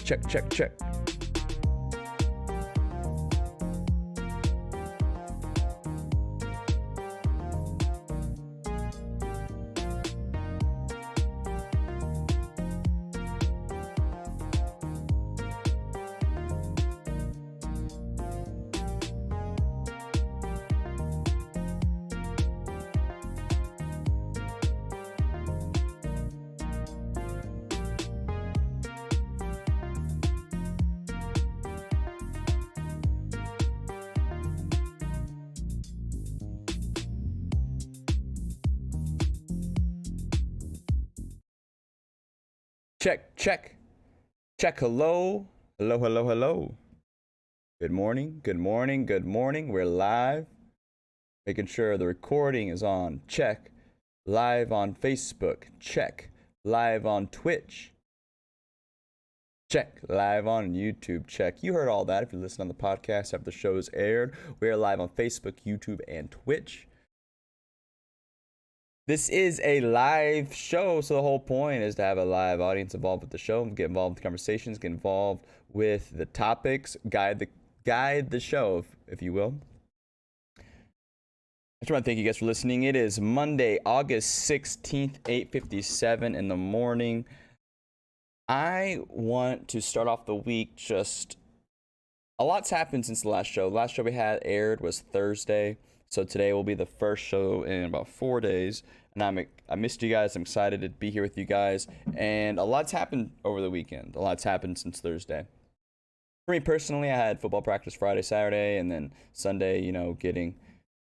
Check, check, check. Check, check, check. Hello, hello, hello, hello. Good morning, good morning, good morning. We're live. Making sure the recording is on. Check. Live on Facebook. Check. Live on Twitch. Check. Live on YouTube. Check. You heard all that if you listen on the podcast after the show is aired. We are live on Facebook, YouTube, and Twitch. This is a live show, so the whole point is to have a live audience involved with the show, get involved with the conversations, get involved with the topics, guide the show, if you will. I just want to thank you guys for listening. It is Monday, August 16th, 8:57 in the morning. I want to start off the week just... A lot's happened since the last show. The last show we had aired was Thursday. So today will be the first show in about 4 days, and I missed you guys. I'm excited to be here with you guys, and a lot's happened over the weekend. A lot's happened since Thursday. For me personally, I had football practice Friday, Saturday, and then Sunday, getting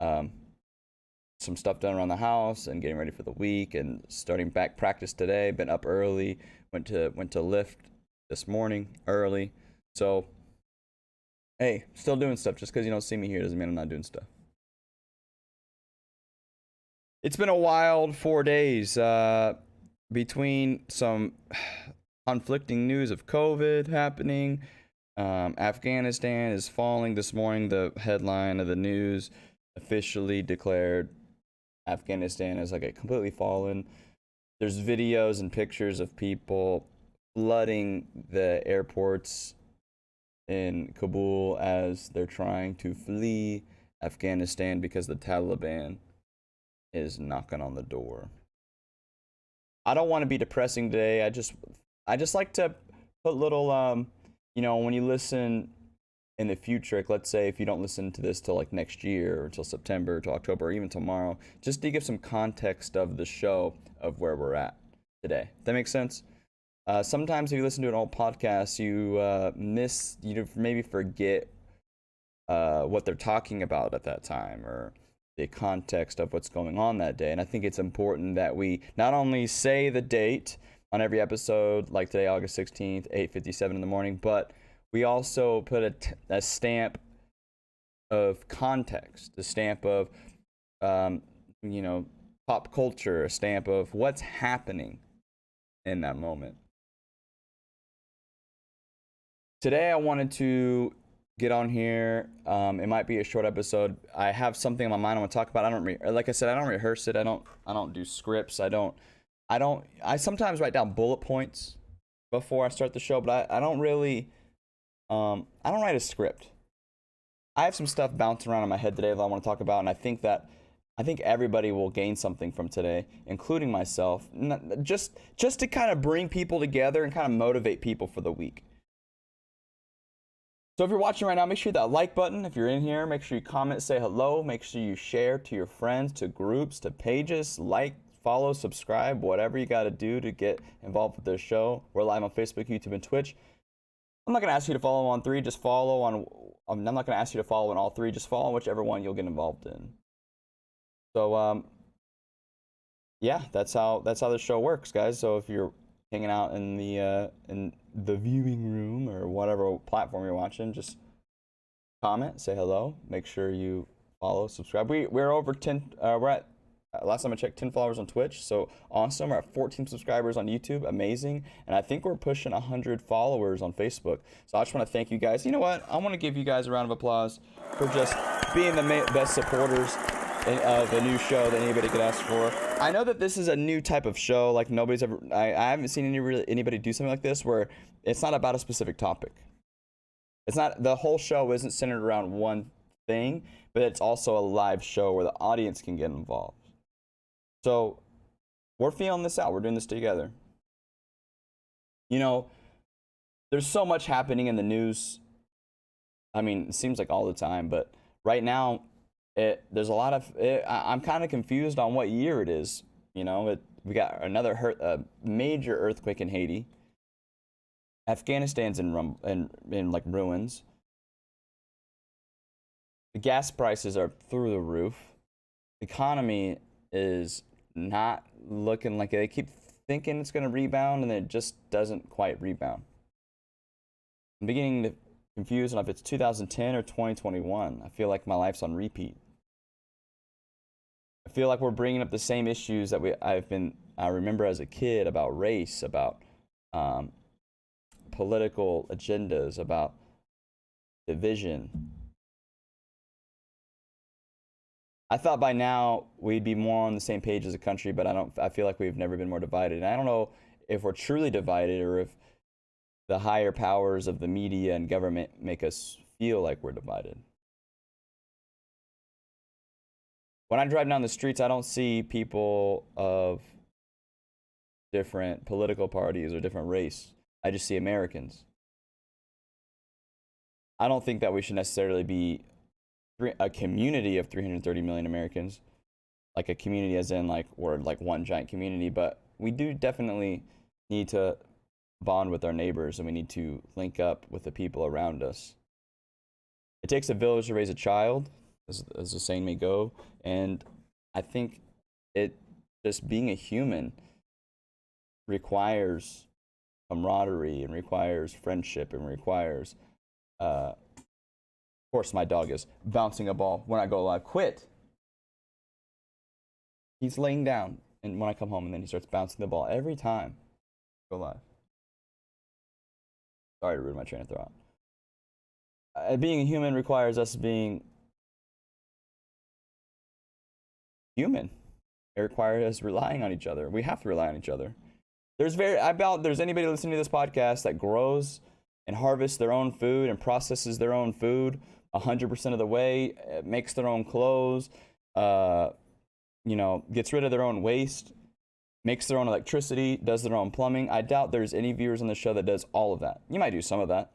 some stuff done around the house and getting ready for the week and starting back practice today. Been up early, went to lift this morning early. So, hey, still doing stuff. Just because you don't see me here doesn't mean I'm not doing stuff. It's been a wild 4 days between some conflicting news of COVID happening. Afghanistan is falling. This morning, the headline of the news officially declared Afghanistan is completely fallen. There's videos and pictures of people flooding the airports in Kabul as they're trying to flee Afghanistan because the Taliban is knocking on the door. I don't want to be depressing today. I just like to put little when you listen in the future, let's say if you don't listen to this till next year or till September or till October or even tomorrow, just to give some context of the show of where we're at today. That makes sense? Sometimes if you listen to an old podcast, you maybe forget what they're talking about at that time or the context of what's going on that day. And I think it's important that we not only say the date on every episode, like today, August 16th, 8:57 in the morning, but we also put a stamp of context, a stamp of, pop culture, a stamp of what's happening in that moment. Today, I wanted to get on here. It might be a short episode. I have something in my mind I want to talk about. Like I said, I don't rehearse it. I don't do scripts. I sometimes write down bullet points before I start the show, but I don't really, I don't write a script. I have some stuff bouncing around in my head today that I want to talk about, and I think everybody will gain something from today, including myself, just to kind of bring people together and kind of motivate people for the week. So if you're watching right now, make sure you hit that like button. If you're in here, make sure you comment, say hello. Make sure you share to your friends, to groups, to pages. Like, follow, subscribe, whatever you got to do to get involved with this show. We're live on Facebook, YouTube, and Twitch. I'm not going to ask you to follow on three. Just follow on. I'm not going to ask you to follow on all three. Just follow on whichever one you'll get involved in. So yeah, that's how the show works, guys. So if you're hanging out in the viewing room or whatever platform you're watching, just comment, say hello, make sure you follow, subscribe. We're over 10. We're at last time I checked, 10 followers on Twitch, so awesome. We're at 14 subscribers on YouTube, amazing, and I think we're pushing 100 followers on Facebook. So I just want to thank you guys. You know what? I want to give you guys a round of applause for just being the best supporters of a new show that anybody could ask for. I know that this is a new type of show, like nobody's ever. I haven't seen anybody do something like this where it's not about a specific topic. It's not, the whole show isn't centered around one thing, but it's also a live show where the audience can get involved. So we're feeling this out. We're doing this together. You know, there's so much happening in the news. I mean, it seems like all the time, but right now, there's a lot of. I'm kind of confused on what year it is. You know, we got another major earthquake in Haiti. Afghanistan's in like ruins. The gas prices are through the roof. The economy is not looking like they keep thinking it's going to rebound, and then it just doesn't quite rebound. I'm beginning to confuse on if it's 2010 or 2021. I feel like my life's on repeat. I feel like we're bringing up the same issues that I remember as a kid, about race, about political agendas, about division. I thought by now we'd be more on the same page as a country, but I feel like we've never been more divided. And I don't know if we're truly divided or if the higher powers of the media and government make us feel like we're divided. When I drive down the streets, I don't see people of different political parties or different race. I just see Americans. I don't think that we should necessarily be a community of 330 million Americans, like a community as in like we're like one giant community, but we do definitely need to bond with our neighbors, and we need to link up with the people around us. It takes a village to raise a child, as the saying may go, and I think just being a human requires camaraderie and requires friendship and requires of course my dog is bouncing a ball when I go live. Quit. He's laying down and when I come home, and then he starts bouncing the ball every time I go live. Sorry to ruin my train of thought. Being a human requires us being human. It requires us relying on each other. We have to rely on each other. I doubt there's anybody listening to this podcast that grows and harvests their own food and processes their own food 100% of the way, makes their own clothes, gets rid of their own waste, makes their own electricity, does their own plumbing. I doubt there's any viewers on the show that does all of that. You might do some of that.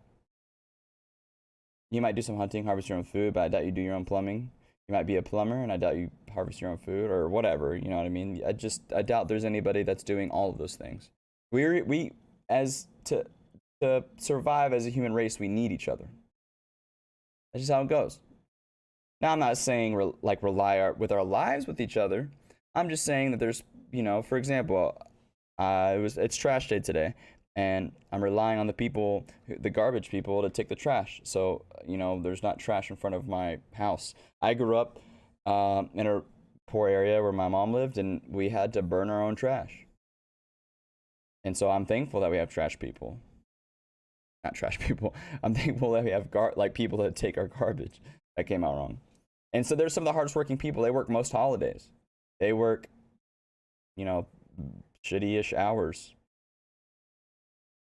You might do some hunting, harvest your own food, but I doubt you do your own plumbing. You might be a plumber, and I doubt you harvest your own food or whatever. You know what I mean? I doubt there's anybody that's doing all of those things. To survive as a human race, we need each other. That's just how it goes. Now, I'm not saying rely with our lives with each other. I'm just saying that there's, for example, it's trash day today, and I'm relying on the garbage people, to take the trash. So, there's not trash in front of my house. I grew up in a poor area where my mom lived, and we had to burn our own trash. And so I'm thankful that we have trash people. Not trash people. I'm thankful that we have people that take our garbage. That came out wrong. And so there's some of the hardest working people. They work most holidays. They work, shitty-ish hours.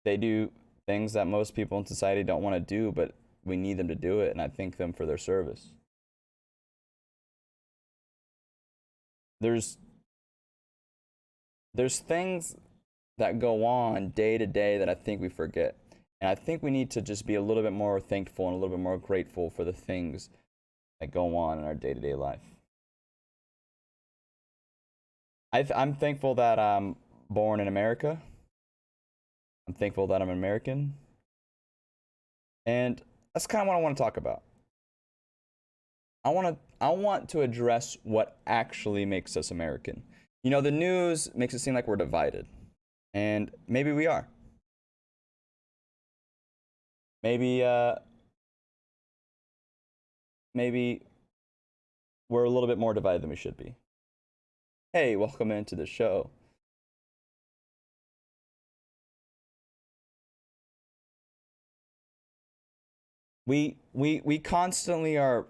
They do things that most people in society don't want to do, but we need them to do it, and I thank them for their service. There's things that go on day to day that I think we forget. And I think we need to just be a little bit more thankful and a little bit more grateful for the things that go on in our day-to-day life. I'm thankful that I'm born in America. I'm thankful that I'm an American. And that's kind of what I want to talk about. I want to address what actually makes us American. You know, the news makes it seem like we're divided. And maybe we are. Maybe we're a little bit more divided than we should be. Hey, welcome into the show. We constantly are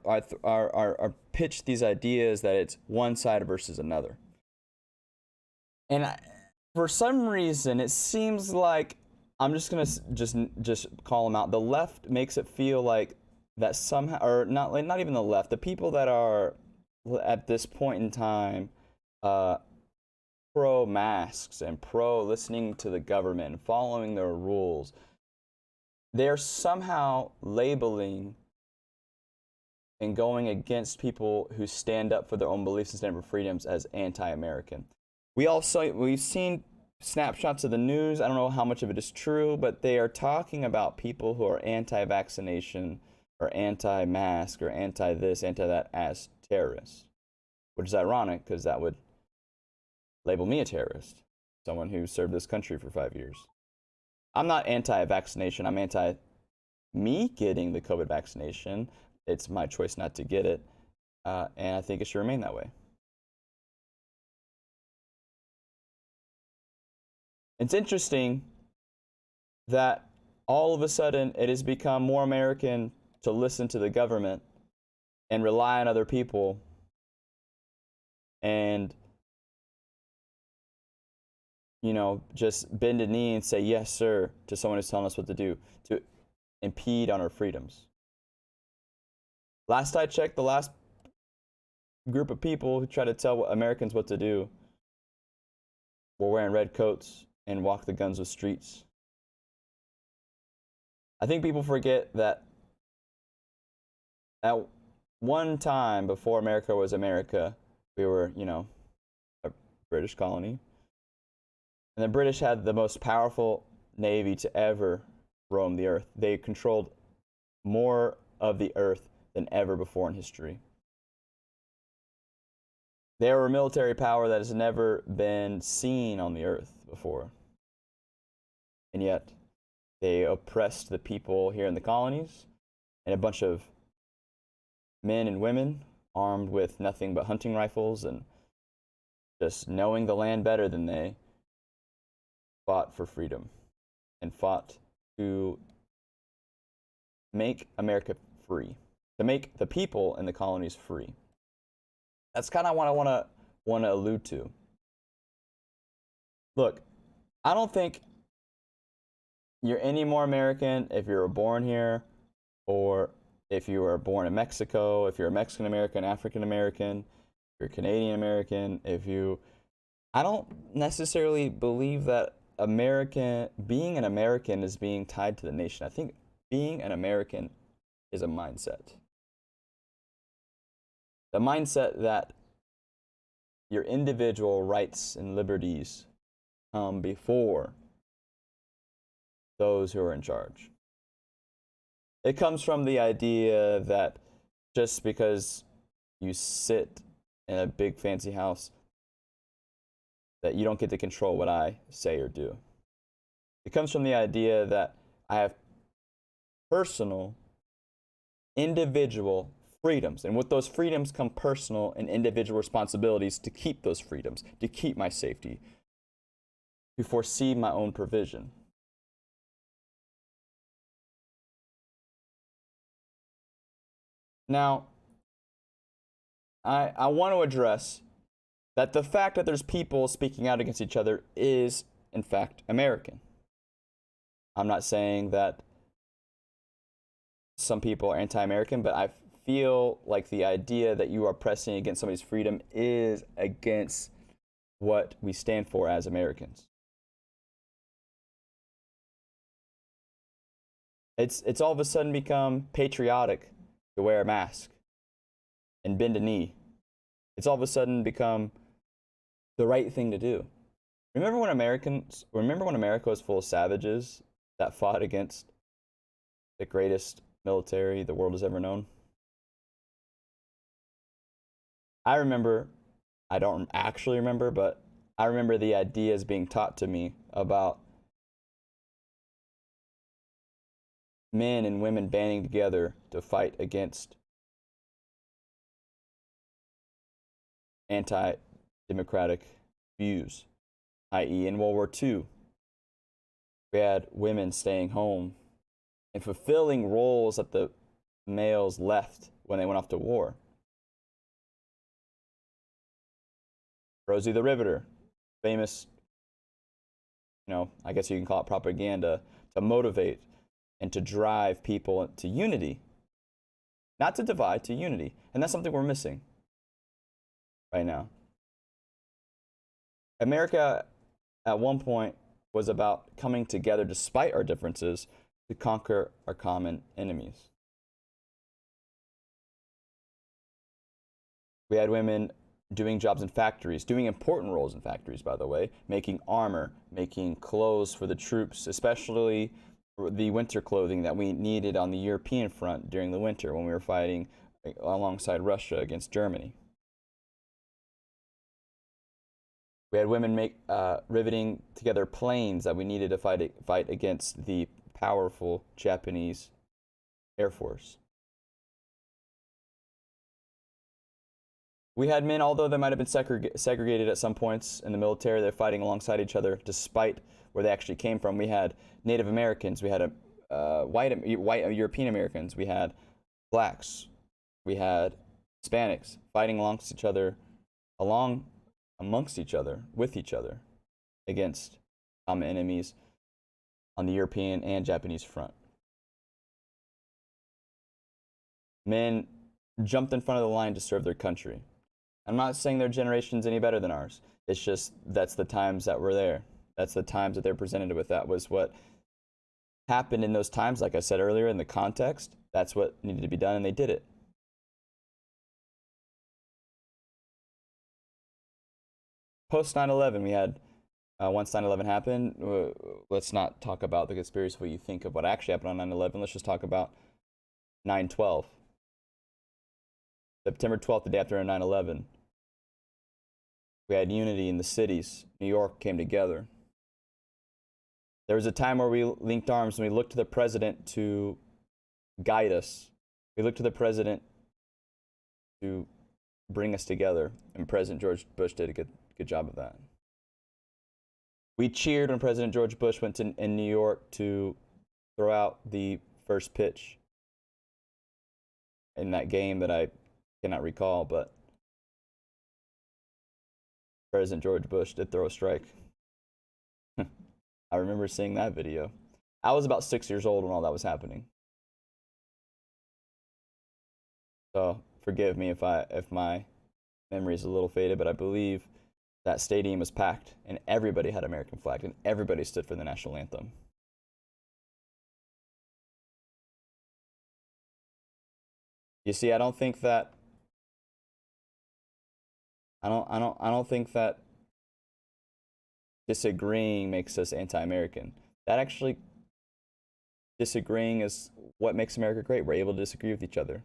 pitched these ideas that it's one side versus another. And for some reason, it seems like I'm just gonna just call them out. The left makes it feel like that somehow, or not even the left. The people that are at this point in time pro masks and pro listening to the government and following their rules, they're somehow labeling and going against people who stand up for their own beliefs and stand up for freedoms as anti-American. We've seen snapshots of the news. I don't know how much of it is true, but they are talking about people who are anti-vaccination or anti-mask or anti-this, anti-that as terrorists, which is ironic because that would label me a terrorist, someone who served this country for 5 years. I'm not anti-vaccination. I'm anti-me getting the COVID vaccination. It's my choice not to get it, and I think it should remain that way. It's interesting that all of a sudden it has become more American to listen to the government and rely on other people and, you know, just bend a knee and say yes sir to someone who's telling us what to do, to impede on our freedoms. Last I checked, the last group of people who try to tell Americans what to do were wearing red coats and walk the guns with streets. I think people forget that at one time before America was America, we were, you know, a British colony. And the British had the most powerful navy to ever roam the earth. They controlled more of the earth than ever before in history. They are a military power that has never been seen on the earth before. And yet, they oppressed the people here in the colonies, and a bunch of men and women armed with nothing but hunting rifles and just knowing the land better than they fought for freedom and fought to make America free, to make the people in the colonies free. That's kind of what I want to allude to. Look, I don't think you're any more American if you were born here, or if you were born in Mexico, if you're a Mexican American, African American, if you're Canadian American, I don't necessarily believe that being an American is being tied to the nation. I think being an American is a mindset. The mindset that your individual rights and liberties come before those who are in charge. It comes from the idea that just because you sit in a big fancy house, that you don't get to control what I say or do. It comes from the idea that I have personal, individual freedoms. And with those freedoms come personal and individual responsibilities to keep those freedoms, to keep my safety, to foresee my own provision. Now, I want to address that the fact that there's people speaking out against each other is, in fact, American. I'm not saying that some people are anti-American, but I feel like the idea that you are pressing against somebody's freedom is against what we stand for as Americans. It's all of a sudden become patriotic to wear a mask and bend a knee. It's all of a sudden become the right thing to do. Remember when America was full of savages that fought against the greatest military the world has ever known? I remember, I don't actually remember, but I remember the ideas being taught to me about men and women banding together to fight against anti-democratic views, i.e. in World War II, we had women staying home and fulfilling roles that the males left when they went off to war. Rosie the Riveter, famous, I guess you can call it propaganda, to motivate and to drive people to unity. Not to divide, to unity. And that's something we're missing right now. America, at one point, was about coming together despite our differences to conquer our common enemies. We had women doing jobs in factories, doing important roles in factories, by the way, making armor, making clothes for the troops, especially the winter clothing that we needed on the European front during the winter when we were fighting alongside Russia against Germany. We had women riveting together planes that we needed to fight against the powerful Japanese Air Force. We had men, although they might have been segregated at some points in the military, they're fighting alongside each other despite where they actually came from. We had Native Americans, we had white European Americans, we had blacks, we had Hispanics fighting amongst each other, with each other, against common enemies on the European and Japanese front. Men jumped in front of the line to serve their country. I'm not saying their generation's any better than ours. It's just that's the times that were there. That's the times that they're presented with. That was what happened in those times. Like I said earlier, in the context, that's what needed to be done, and they did it. Post 9/11, we had once 9/11 happened. Let's not talk about the conspiracy. What you think of what actually happened on 9/11? Let's just talk about 9/12. September 12th, the day after 9/11. We had unity in the cities. New York came together. There was a time where we linked arms and we looked to the president to guide us. We looked to the president to bring us together, and President George Bush did a good job of that. We cheered when President George Bush went in New York to throw out the first pitch in that game that I cannot recall, but President George Bush did throw a strike. I remember seeing that video. I was about 6 years old when all that was happening. So forgive me if my memory is a little faded, but I believe that stadium was packed and everybody had American flag and everybody stood for the national anthem. You see, I don't think that disagreeing makes us anti-American. That actually, disagreeing is what makes America great. We're able to disagree with each other.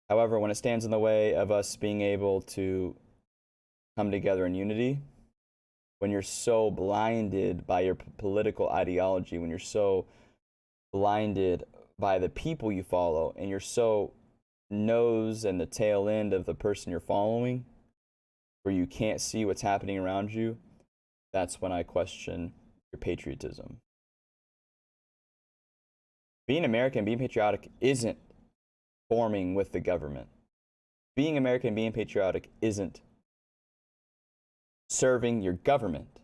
However, when it stands in the way of us being able to come together in unity, when you're so blinded by your political ideology, when you're so blinded by the people you follow, and you're so nose and the tail end of the person you're following, where you can't see what's happening around you, that's when I question your patriotism. Being American, being patriotic isn't forming with the government. Being American, being patriotic isn't serving your government. It's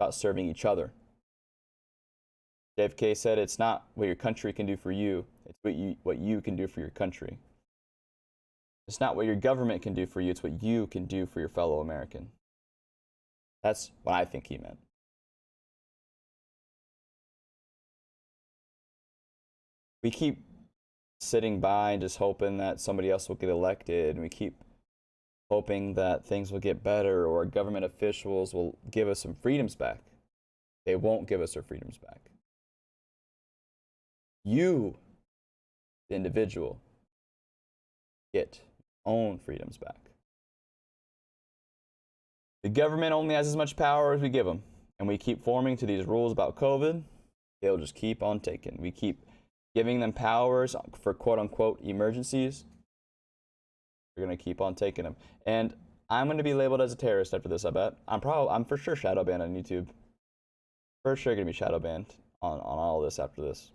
about serving each other. JFK said it's not what your country can do for you, it's what you can do for your country. It's not what your government can do for you, it's what you can do for your fellow American. That's what I think he meant. we keep sitting by and just hoping that somebody else will get elected, and we keep hoping that things will get better or government officials will give us some freedoms back. They won't give us our freedoms back. You, the individual, get your own freedoms back. The government only has as much power as we give them, and we keep forming to these rules about COVID. They'll just keep on taking. We keep giving them powers for quote-unquote emergencies. We're going to keep on taking them. And I'm going to be labeled as a terrorist after this, I bet. I'm for sure shadow banned on YouTube. For sure going to be shadow banned on all this after this.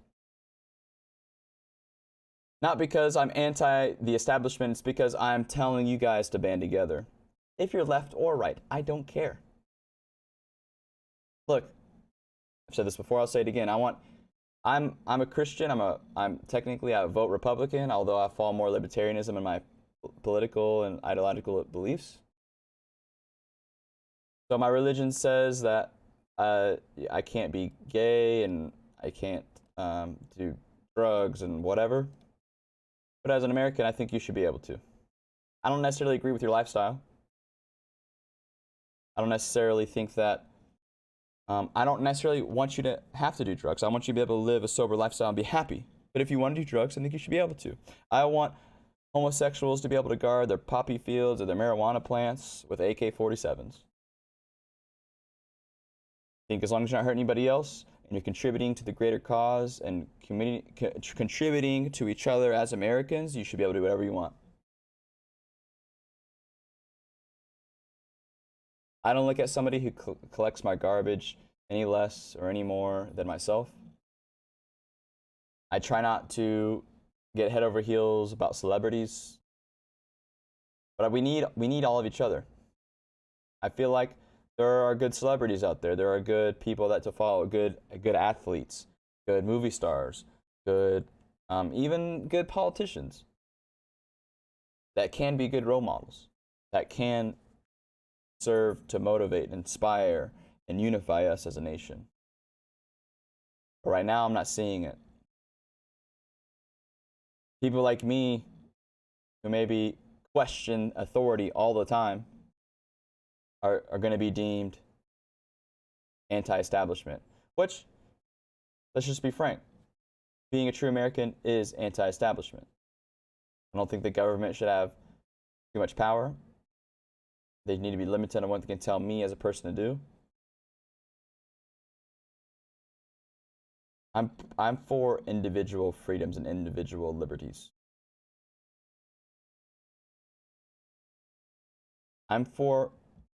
Not because I'm anti the establishment, it's because I'm telling you guys to band together. If you're left or right, I don't care. Look, I've said this before, I'll say it again. I'm a Christian. I'm technically I vote Republican, although I fall more libertarianism in my political and ideological beliefs. So my religion says that I can't be gay and I can't do drugs and whatever. But as an American, I think you should be able to. I don't necessarily agree with your lifestyle. I don't necessarily think that I don't necessarily want you to have to do drugs. I want you to be able to live a sober lifestyle and be happy. But if you want to do drugs, I think you should be able to. I want homosexuals to be able to guard their poppy fields or their marijuana plants with AK-47s. I think as long as you're not hurting anybody else and you're contributing to the greater cause and contributing to each other as Americans, you should be able to do whatever you want. I don't look at somebody who collects my garbage any less or any more than myself. I try not to get head over heels about celebrities, but we need all of each other. I feel like there are good celebrities out there. There are good people that to follow, good athletes, good movie stars, good even good politicians that can be good role models, that can serve to motivate, inspire, and unify us as a nation. But right now, I'm not seeing it. People like me, who maybe question authority all the time, are going to be deemed anti-establishment. Which, let's just be frank, being a true American is anti-establishment. I don't think the government should have too much power. They need to be limited on what they can tell me as a person to do. I'm for individual freedoms and individual liberties. I'm for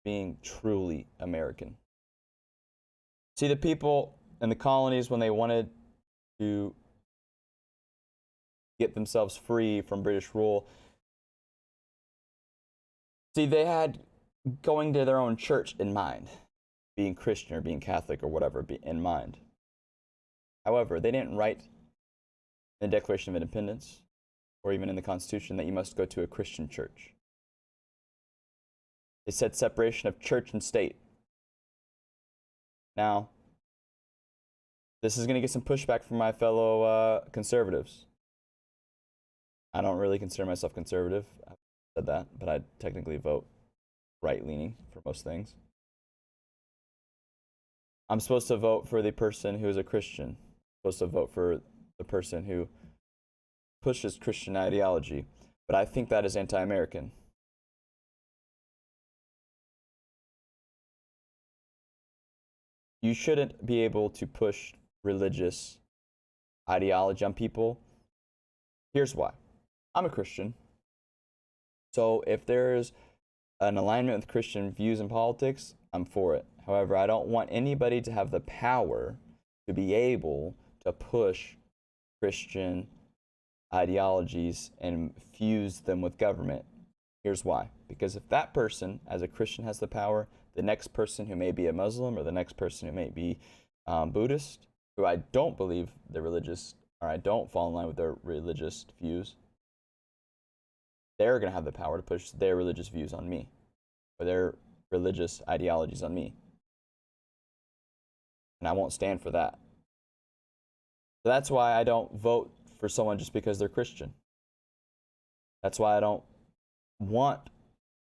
being truly American. See, the people in the colonies, when they wanted to get themselves free from British rule, see, they had going to their own church in mind, being Christian or being Catholic or whatever in mind. However, they didn't write in the Declaration of Independence or even in the Constitution that you must go to a Christian church. They said separation of church and state. Now, this is going to get some pushback from my fellow conservatives. I don't really consider myself conservative. I've said that, but I technically vote right-leaning for most things. I'm supposed to vote for the person who is a Christian. I'm supposed to vote for the person who pushes Christian ideology, but I think that is anti-American. You shouldn't be able to push religious ideology on people. Here's why. I'm a Christian. So if there's an alignment with Christian views in politics, I'm for it. However, I don't want anybody to have the power to be able to push Christian ideologies and fuse them with government. Here's why. Because if that person, as a Christian, has the power, the next person who may be a Muslim or the next person who may be Buddhist, who I don't believe they're religious, or I don't fall in line with their religious views, they're going to have the power to push their religious views on me, or their religious ideologies on me. And I won't stand for that. So that's why I don't vote for someone just because they're Christian. That's why I don't want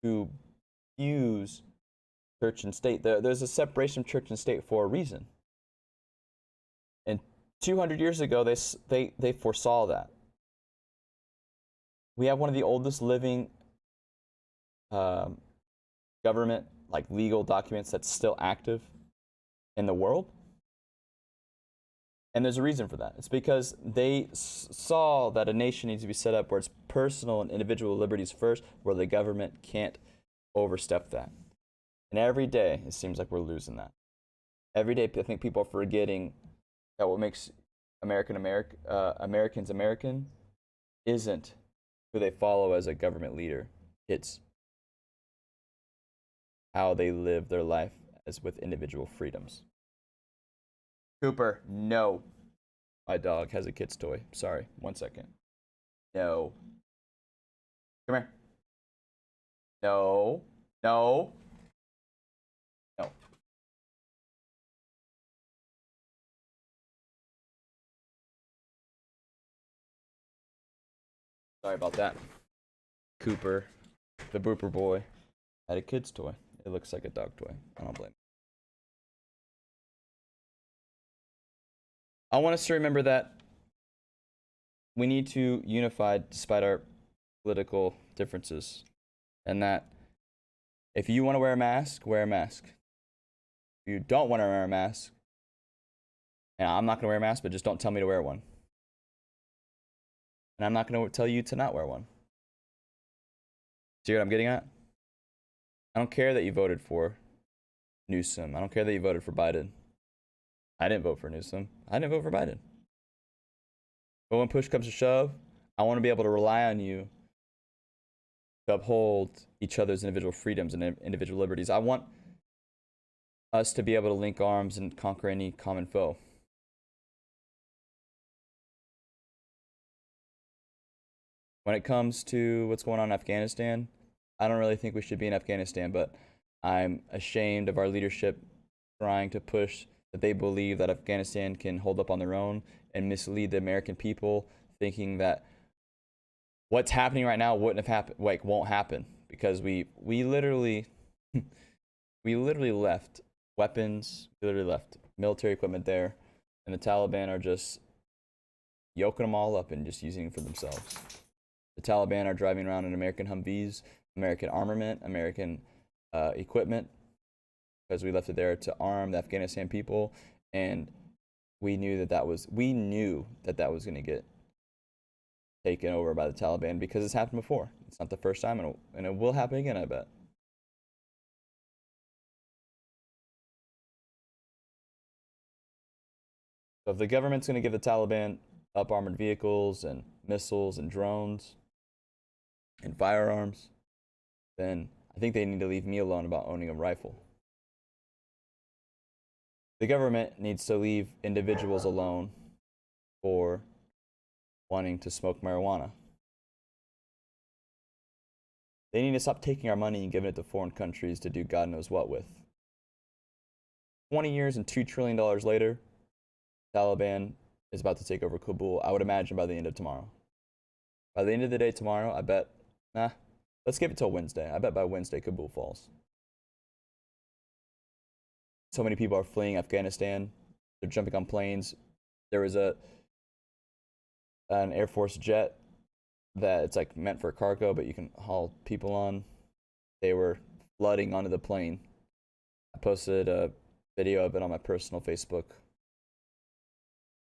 to fuse church and state. There's a separation of church and state for a reason. And 200 years ago, they foresaw that. We have one of the oldest living government, like legal documents that's still active in the world. And there's a reason for that. It's because they saw that a nation needs to be set up where it's personal and individual liberties first, where the government can't overstep that. And every day, it seems like we're losing that. Every day, I think people are forgetting that what makes Americans American isn't who they follow as a government leader. It's how they live their life as with individual freedoms. Cooper, no. My dog has a kid's toy. Sorry, 1 second. No. Come here. No. No. No. Sorry about that. Cooper, the Booper boy, had a kid's toy. It looks like a dog toy. I don't blame him. I want us to remember that we need to unify despite our political differences. And that if you want to wear a mask, wear a mask. If you don't want to wear a mask, and I'm not going to wear a mask, but just don't tell me to wear one. And I'm not going to tell you to not wear one. See what I'm getting at? I don't care that you voted for Newsom. I don't care that you voted for Biden. I didn't vote for Newsom. I didn't vote for Biden. But when push comes to shove, I want to be able to rely on you to uphold each other's individual freedoms and individual liberties. I want us to be able to link arms and conquer any common foe. When it comes to what's going on in Afghanistan, I don't really think we should be in Afghanistan, but I'm ashamed of our leadership trying to push that they believe that Afghanistan can hold up on their own and mislead the American people, thinking that what's happening right now wouldn't have happened, like won't happen, because we literally left weapons, we literally left military equipment there, and the Taliban are just yoking them all up and just using it for themselves. The Taliban are driving around in American Humvees, American armament, American equipment, because we left it there to arm the Afghanistan people, and we knew that was going to get taken over by the Taliban, because it's happened before. It's not the first time, and it will happen again, I bet. So if the government's going to give the Taliban up armored vehicles and missiles and drones and firearms, then I think they need to leave me alone about owning a rifle. The government needs to leave individuals alone for wanting to smoke marijuana. They need to stop taking our money and giving it to foreign countries to do God knows what with. 20 years and $2 trillion later, Taliban is about to take over Kabul, I would imagine by the end of tomorrow. By the end of the day tomorrow, I bet, let's give it till Wednesday. I bet by Wednesday Kabul falls. So many people are fleeing Afghanistan. They're jumping on planes. There was an Air Force jet that it's like meant for cargo, but you can haul people on. They were flooding onto the plane. I posted a video of it on my personal Facebook.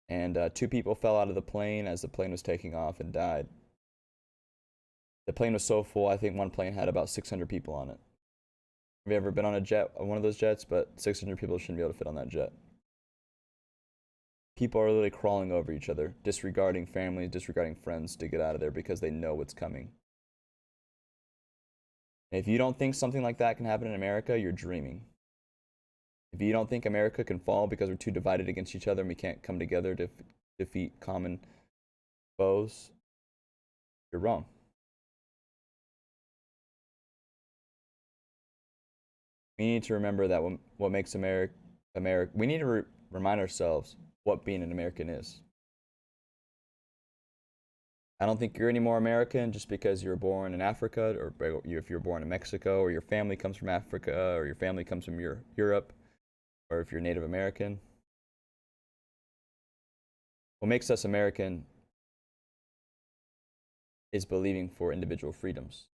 And 2 people fell out of the plane as the plane was taking off and died. The plane was so full, I think one plane had about 600 people on it. Have you ever been on a jet, one of those jets? But 600 people shouldn't be able to fit on that jet. People are literally crawling over each other, disregarding families, disregarding friends to get out of there because they know what's coming. And if you don't think something like that can happen in America, you're dreaming. If you don't think America can fall because we're too divided against each other and we can't come together to defeat common foes, you're wrong. We need to remember that what makes America, we need to remind ourselves what being an American is. I don't think you're any more American just because you were born in Africa, or if you're born in Mexico, or your family comes from Africa, or your family comes from Europe, or if you're Native American. What makes us American is believing for individual freedoms,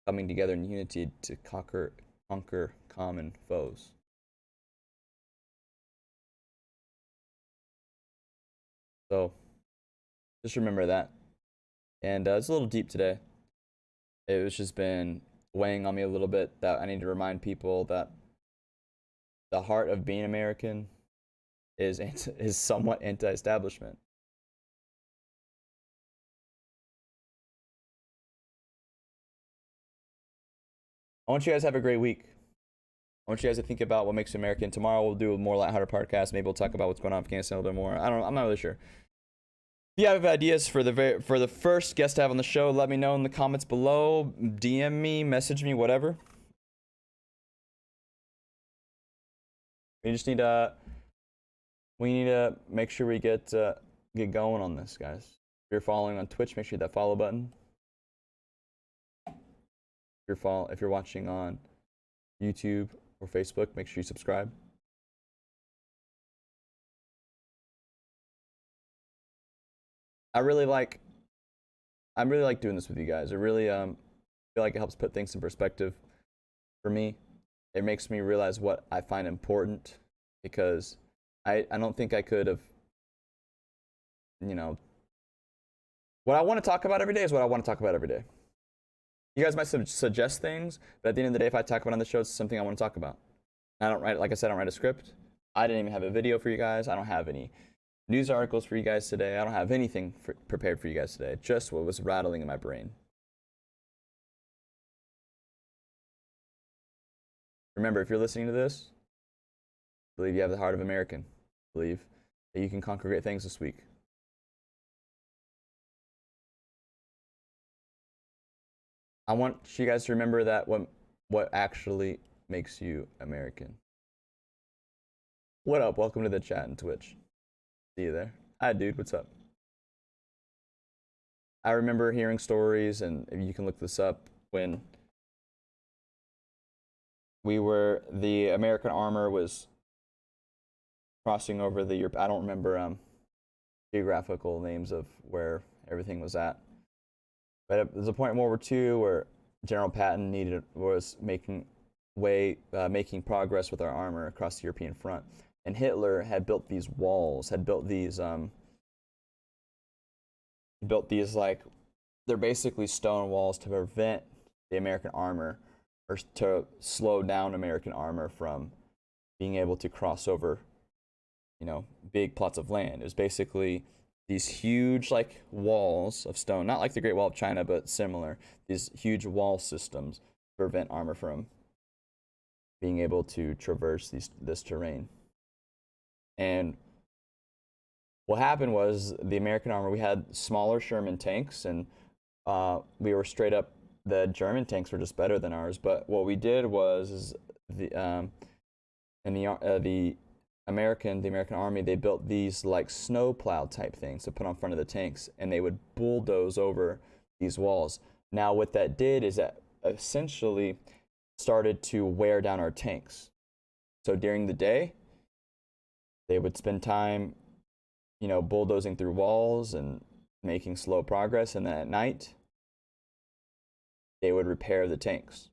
coming together in unity to conquer common foes. So just remember that. And it's a little deep today. It was just been weighing on me a little bit that I need to remind people that the heart of being American is somewhat anti-establishment. I want you guys to have a great week. I want you guys to think about what makes you American. Tomorrow we'll do a more lighthearted podcast. Maybe we'll talk about what's going on in Afghanistan a little bit more. I'm not really sure. If you have ideas for the first guest to have on the show, let me know in the comments below. DM me, message me, whatever. We just need to make sure we get going on this, guys. If you're following on Twitch, make sure you hit that follow button. If you're watching on YouTube or Facebook, make sure you subscribe. I really like doing this with you guys. I really feel like it helps put things in perspective for me. It makes me realize what I find important, because I don't think I could have, what I want to talk about every day is what I want to talk about every day. You guys might suggest things, but at the end of the day, if I talk about it on the show, it's something I want to talk about. Like I said, I don't write a script. I didn't even have a video for you guys. I don't have any news articles for you guys today. I don't have anything prepared for you guys today. Just what was rattling in my brain. Remember, if you're listening to this, believe you have the heart of American. Believe that you can conquer great things this week. I want you guys to remember that what actually makes you American. What up? Welcome to the chat and Twitch. See you there. Hi, dude. What's up? I remember hearing stories, and you can look this up, when the American armor was crossing over the Europe. I don't remember geographical names of where everything was at. But there's a point in World War II where General Patton was making progress with our armor across the European front, and Hitler had built these walls, like, they're basically stone walls to prevent the American armor, or to slow down American armor from being able to cross over, big plots of land. It was basically these huge, like, walls of stone, not like the Great Wall of China, but similar. These huge wall systems to prevent armor from being able to traverse this terrain. And what happened was, the American armor, we had smaller Sherman tanks, and we were straight up, the German tanks were just better than ours. But what we did was the American army, they built these like snowplow type things to put on front of the tanks, and they would bulldoze over these walls. Now what that did is that essentially started to wear down our tanks. So during the day, they would spend time, bulldozing through walls and making slow progress, and then at night, they would repair the tanks.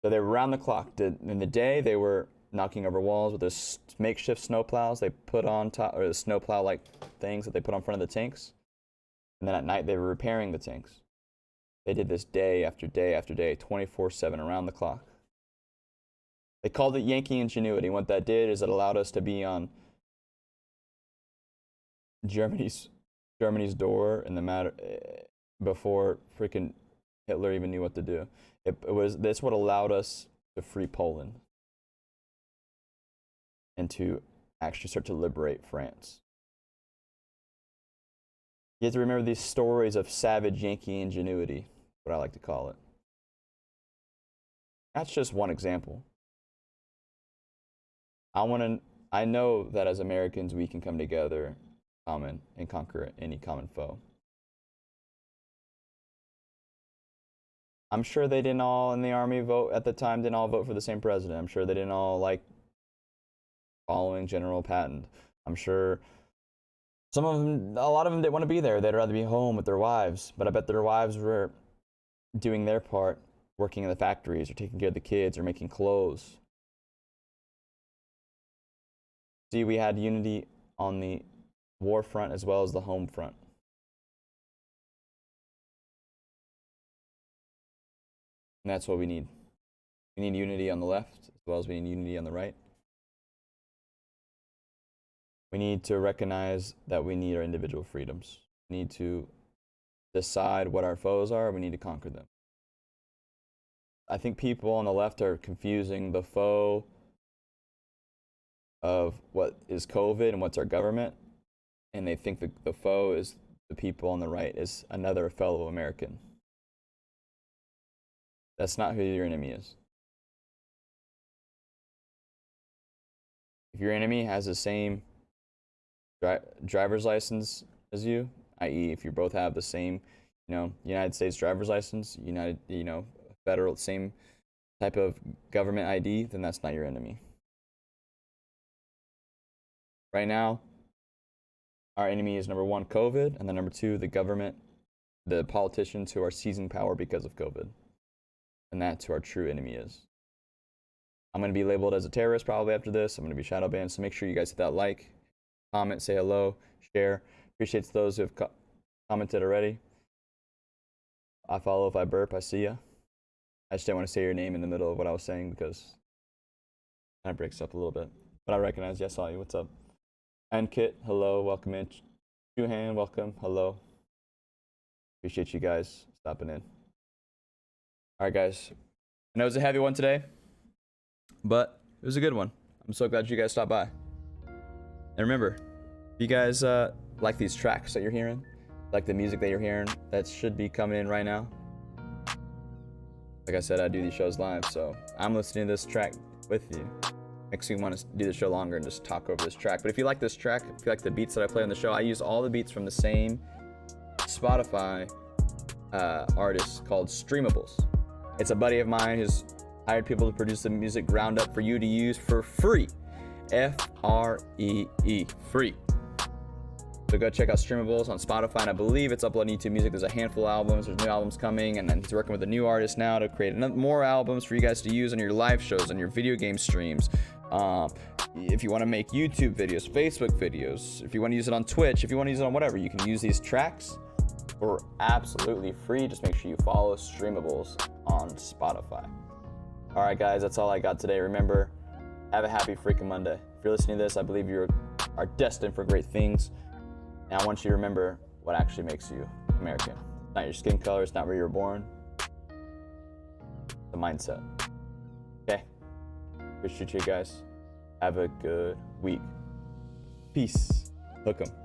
So they were around the clock. In the day, they were knocking over walls with those makeshift snowplows they put on top, or the snowplow-like things that they put on front of the tanks. And then at night, they were repairing the tanks. They did this day after day after day, 24/7, around the clock. They called it Yankee ingenuity. What that did is it allowed us to be on Germany's door in the matter before freaking Hitler even knew what to do. This what allowed us to free Poland and to actually start to liberate France. You have to remember these stories of savage Yankee ingenuity, what I like to call it. That's just one example. I know that as Americans we can come together common and conquer any common foe. I'm sure they didn't all in the army vote at the time, didn't all vote for the same president. I'm sure they didn't all like following General Patton. I'm sure some of them, a lot of them didn't want to be there. They'd rather be home with their wives. But I bet their wives were doing their part, working in the factories or taking care of the kids or making clothes. See, we had unity on the war front as well as the home front. And that's what we need. We need unity on the left as well as we need unity on the right. We need to recognize that we need our individual freedoms. We need to decide what our foes are. We need to conquer them. I think people on the left are confusing the foe of what is COVID and what's our government. And they think the foe is the people on the right, is another fellow American. That's not who your enemy is. If your enemy has the same driver's license as you, i.e., if you both have the same, United States driver's license, federal, same type of government ID, then that's not your enemy. Right now, our enemy is number one, COVID, and then number two, the government, the politicians who are seizing power because of COVID. And that's who our true enemy is. I'm going to be labeled as a terrorist probably after this. I'm going to be shadow banned, so make sure you guys hit that like, comment, say hello, share. Appreciate those who have commented already. I follow if I burp, I see ya. I just didn't want to say your name in the middle of what I was saying because it kind of breaks up a little bit. But I recognize you, I saw you. What's up? And Kit, hello, welcome in. Juhan, welcome, hello. Appreciate you guys stopping in. All right, guys. I know it was a heavy one today, but it was a good one. I'm so glad you guys stopped by. And remember, if you guys like these tracks that you're hearing, like the music that you're hearing, that should be coming in right now. Like I said, I do these shows live, so I'm listening to this track with you. Makes me want to do the show longer and just talk over this track. But if you like this track, if you like the beats that I play on the show, I use all the beats from the same Spotify artist called Streamables. It's a buddy of mine who's hired people to produce the music ground up for you to use for free. F-R-E-E, free. So go check out Streamables on Spotify, and I believe it's uploading YouTube Music. There's a handful of albums. There's new albums coming, and then he's working with a new artist now to create more albums for you guys to use on your live shows, on your video game streams. If you want to make YouTube videos, Facebook videos, if you want to use it on Twitch, if you want to use it on whatever, you can use these tracks for absolutely free. Just make sure you follow Streamables on Spotify. All right, guys, that's all I got today. Remember, have a happy freaking Monday. If you're listening to this, I believe you are destined for great things. And I want you to remember what actually makes you American. It's not your skin color, it's not where you were born. It's the mindset. Okay? Appreciate you guys. Have a good week. Peace. Hook 'em.